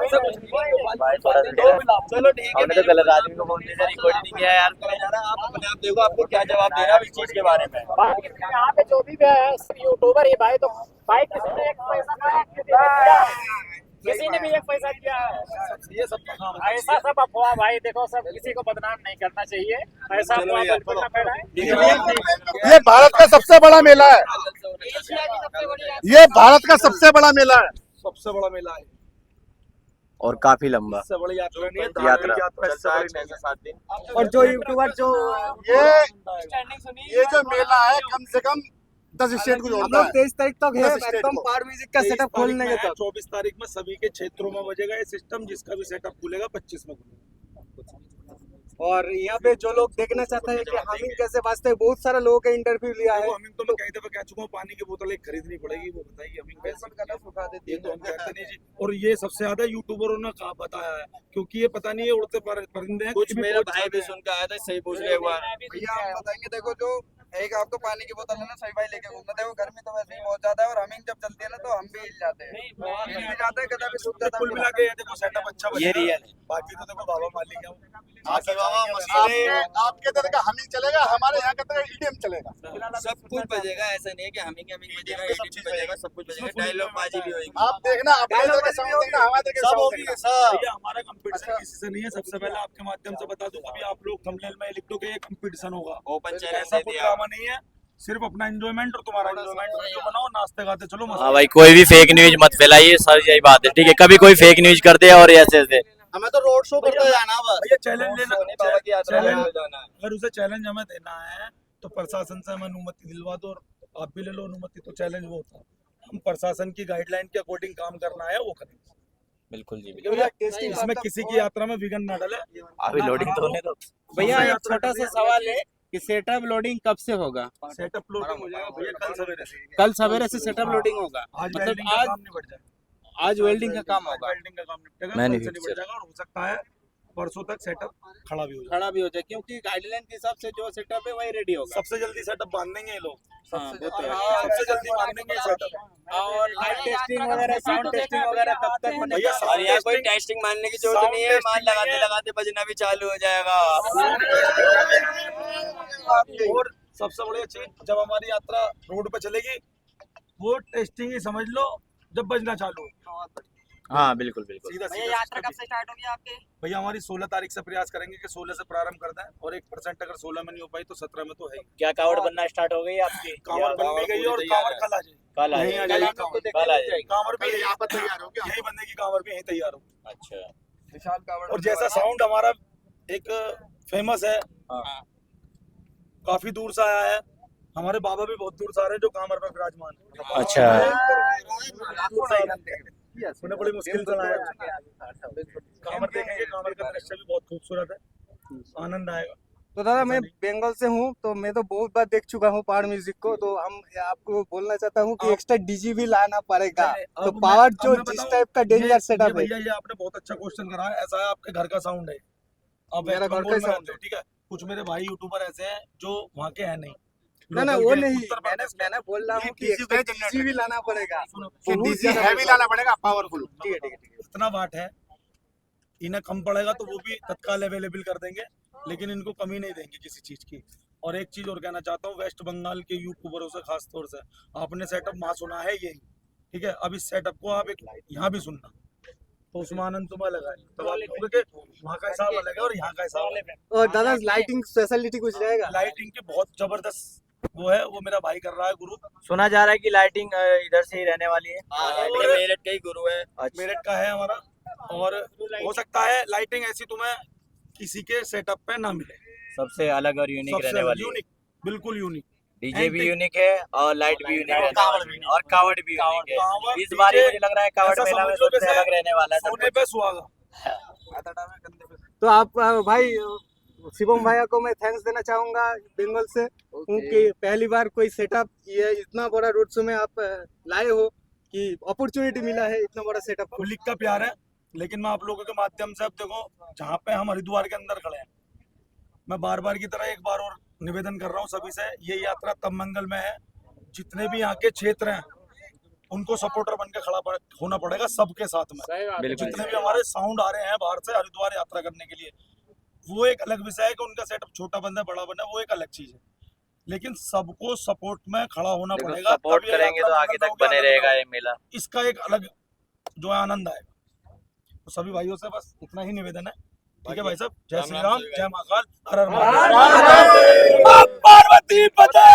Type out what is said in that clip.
ऐसा कुछ नहीं भाई थोड़ा सा दो मिला चलो ठीक है हमने तो गलत आदमी को फोन से रिकॉर्ड नहीं किया यार। आप अपने आप देखो आपको क्या जवाब देना है इस चीज के बारे में। यहाँ पे जो भी है यूट्यूबर है भाई, तो भाई किसी ने एक पैसा दिया, किसी ने भी एक पैसा दिया है। ये सब तो काम है। ऐसा सब अफवाह भाई, देखो सब किसी को बदनाम नहीं करना चाहिए, ऐसा चलो अफवाह यार, बिल्कुल ना फैलाएं। ये भारत का सबसे बड़ा मेला है। एशिया की सबसे बड़ी ये भारत का सबसे बड़ा मेला है। सबसे बड़ा मेला है, और काफी लंबा सबसे बड़ी यात्रा नहीं है, यात्रा। धार्मिक यात्रा इससे बड़ी नहीं है। 7 दिन। और जो यूट्यूबर जो ये जो मेला है कम से कम 10 स्टेट को जोड़ता है। 23 तारीख तक है 10 स्टेट एकदम को। पहाड़ म्यूजिक का सेटअप खोलने के तक। 24 तारीख में सभी के क्षेत्रों में बजेगा ये सिस्टम, जिसका भी सेटअप खुलेगा 25 में खुलेगा। और यहाँ पे जो लोग देखना चाहते हैं कि हमिंग कैसे बाजते हैं, बहुत सारे लोगों का इंटरव्यू लिया है। वो हमिंग तो मैं कई दफा कह चुका हूँ, पानी की बोतल एक खरीदनी पड़ेगी, वो बताइए हमिंग कैसे सुखा देती है, तो हम कहते नहीं जी। और ये सबसे ज्यादा यूट्यूबरों ने कहा बताया है, क्योंकि ये पता नहीं है उड़ते परिंदे हैं। कुछ मेरा भाई भी सुन के आया था, सही पूछ लिया एक बार। भैया हम बताएंगे, देखो जो एक आपको पानी की बोतल है ना, सही भाई लेके घूमना। देखो गर्मी तो वैसे ही बहुत ज्यादा है, और हमिंग जब चलती है ना तो हम भी हिल जाते हैं, हिल भी जाते हैं, गदा भी सूख जाता है। कुल मिला के ये देखो सेटअप अच्छा बना ये है। रियल है। बाकी तो देखो बाबा मालिक है, आपके तरह का हमिंग चलेगा, हमारे यहाँ का तरह ईडीएम चलेगा। सब कुछ बजेगा, ऐसा नहीं है कि हमिंग हमिंग बजेगा, एडिट बजेगा, सब कुछ बजेगा, डायलॉग बाजी भी होगी। आप देखना, अपने तरह का साउंड देखना, हमारे तरह का सब साउंड होगी देखना। सब। भैया हमारा कंपटीशन किसी से नहीं है। सबसे पहले आपके माध्यम से बता दूं, अभी आप लोग थंबनेल में लिख दो कि ये कंपटीशन होगा, ओपन चैलेंज ऐसा दे कुछ दिया। ड्रामा नहीं है, सिर्फ अपना एंजॉयमेंट और तुम्हारा एंजॉयमेंट वीडियो बनाओ, नाचते गाते चलो मस्त। हाँ भाई, कोई भी फेक न्यूज मत फैलाइए सर, यही बात है, ठीक है। कभी कोई फेक न्यूज कर दे और ऐसे ऐसे हमें तो रोड शो करते जाना बस। भैया चैलेंज लेना, बाबा की यात्रा में चैलेंज जाना है। अगर उसे चैलेंज हमें देना है तो प्रशासन से हमें अनुमति दिलवा दो, और आप भी ले लो अनुमति, तो चैलेंज वो होता है। हम प्रशासन की गाइडलाइन के अकॉर्डिंग काम करना है वो करेंगे। बिल्कुल जी। इसमें किसी की यात्रा में विघन ना डाले। अभी लोडिंग तो होने दो। भैया एक छोटा सा सवाल है कि सेटअप लोडिंग कब से होगा? सेटअप लोडिंग हो जाएगा भैया कल सवेरे से। कल सवेरे से सेटअप लोडिंग होगा, आज मतलब वेल्डिंग का काम निपट जाएगा। आज वेल्डिंग का काम होगा, वेल्डिंग का काम निपटेगा, मैंने कल से भी निपट जाएगा, और हो सकता है परसों तक सेटअप खड़ा भी हो जाए। खड़ा भी हो जाए, क्योंकि गाइडलाइन के हिसाब से जो सेटअप है वही रेडी होगा। सबसे जल्दी सेटअप बांध देंगे ये लोग, हाँ, वो तो है। सबसे जल्दी बांध देंगे सेटअप। और लाइट टेस्टिंग वगैरह, साउंड टेस्टिंग वगैरह कब तक भैया बनेगा? और यहाँ कोई टेस्टिंग मानने की जरूरत नहीं है, माल लगाते लगाते बजना भी चालू हो जाएगा। और सबसे बढ़िया चीज, जब हमारी यात्रा रोड पे चलेगी वो टेस्टिंग ही समझ लो जब बजना चालू हो। हाँ बिल्कुल बिल्कुल। सीधा सीधा यात्रा कब से स्टार्ट होगी आपकी? भैया हमारी 16 तारीख से प्रयास करेंगे कि 16 से प्रारंभ कर दें, और 1% अगर 16 में नहीं हो पाई तो 17 में तो है ही। क्या कावड़ बनना स्टार्ट हो गई आपकी? कांवर बन भी गई है, और कांवर कल आ जाएगी। कल आ यहीं आ जाएगी। जाएगी कांवर। कल आ जाएगी। कांवर भी यहाँ पर तैयार हो गया। यही बनने की, कांवर भी यहीं तैयार हो। अच्छा। विशाल कावड़। और जैसा साउंड हमारा एक फेमस है, काफी दूर से आया है, हमारे बाबा भी बहुत दूर से आ रहे हैं जो कांवर पर विराजमान है। अच्छा। उन्हें बड़ी मुश्किल से लाया। कांवर देखेंगे, कांवर का दृश्य भी बहुत खूबसूरत है, आनंद आएगा। तो दादा मैं बंगाल से हूँ, तो मैं तो बहुत बार देख चुका हूँ पहाड़ म्यूजिक को, तो हम आपको बोलना चाहता हूँ कि एक्स्ट्रा डीजी भी लाना पड़ेगा। तो अब पावर मैं- जो अब मैं जिस बताऊं, टाइप का डेंजर सेटअप है, भैया ये आपने बहुत अच्छा क्वेश्चन करा है। ऐसा है आपके घर का साउंड है, अब मेरा वेस्ट घर बंगाल का में sound रहते हो, ठीक है। कुछ मेरे भाई यूट्यूबर ऐसे हैं जो वहाँ के हैं नहीं, ना ना लोकल वो के, नहीं, उत्तर मैंने प्रदेश के। मैंने बोल रहा हूँ कि डीजी एक्स्ट्रा का डीजी भी लाना पड़ेगा। सुनो, कि बहुत डीजी ज्यादा हैवी लाना पड़ेगा, पावरफुल। ठीक है ठीक है ठीक है। इतना वाट है, इन्हें कम पड़ेगा तो वो भी तत्काल अवेलेबल कर देंगे, लेकिन इनको कमी नहीं देंगे किसी चीज की। और एक चीज और कहना चाहता हूँ, वेस्ट बंगाल के यूट्यूबरों से खास तौर से, आपने सेटअप वहाँ सुना है यही, ठीक है। अब इस सेटअप को आप एक यहाँ भी सुनना, तो उसमें आनंद तुम्हें लगा है, तब आप कहोगे कि वहाँ का हिसाब अलग है और यहाँ का हिसाब अलग है। और दादा लाइटिंग स्पेशलिटी कुछ रहेगा? लाइटिंग की बहुत जबरदस्त वो है, वो मेरा भाई कर रहा है गुरु, सुना जा रहा है कि लाइटिंग इधर से ही रहने वाली है। हाँ, ये मेरठ का ही गुरु है। अच्छा। मेरठ का है हमारा, और हो सकता है लाइटिंग ऐसी तुम्हें किसी के सेटअप पे ना मिले, सबसे अलग और यूनिक रहने सबसे वाली है। यूनिक, बिल्कुल यूनिक। डीजे भी यूनिक है और लाइट भी यूनिक है, कावड़ भी और कावड़ भी यूनिक है। कावड़ इस बार डीजे मुझे लग रहा है कावड़ ऐसा मेला में समझ लो सबसे जैसे अलग रहने वाला है सब सोने कुछ। पे सुहागा। तो आप भाई शिवम भैया को मैं थैंक्स देना चाहूंगा बंगाल से, क्योंकि पहली बार कोई सेटअप ये इतना बड़ा रोड शो में आप लाए हो, कि अपॉर्चुनिटी मिला है इतना बड़ा सेटअप। पब्लिक का प्यार है, लेकिन मैं आप लोगों के माध्यम से, अब देखो जहाँ पे हम हरिद्वार के अंदर खड़े हैं, मैं बार बार की तरह एक बार और निवेदन कर रहा हूँ सभी से, ये यात्रा तब मंगल में है जितने भी यहाँ के क्षेत्र हैं, उनको सपोर्टर बन के होना पड़ेगा सबके साथ में। बिल्कुल जितने भी हमारे साउंड आ रहे हैं बाहर से हरिद्वार यात्रा करने के लिए, वो एक अलग विषय है कि उनका सेटअप छोटा बंदा है बड़ा बंदा है, वो एक अलग चीज है, लेकिन सबको सपोर्ट में खड़ा होना देखो पड़ेगा। सपोर्ट तब ये करेंगे यात्रा तो आगे सफल तक होगी, बने आनंद रहेगा होगा। ये मेला। इसका एक अलग जो है आनंद आएगा। तो सभी भाइयों से बस इतना ही निवेदन है। ठीक है भाई साहब, जय श्री राम, जय महाकाल, हर हर महादेव। पार्वती पते।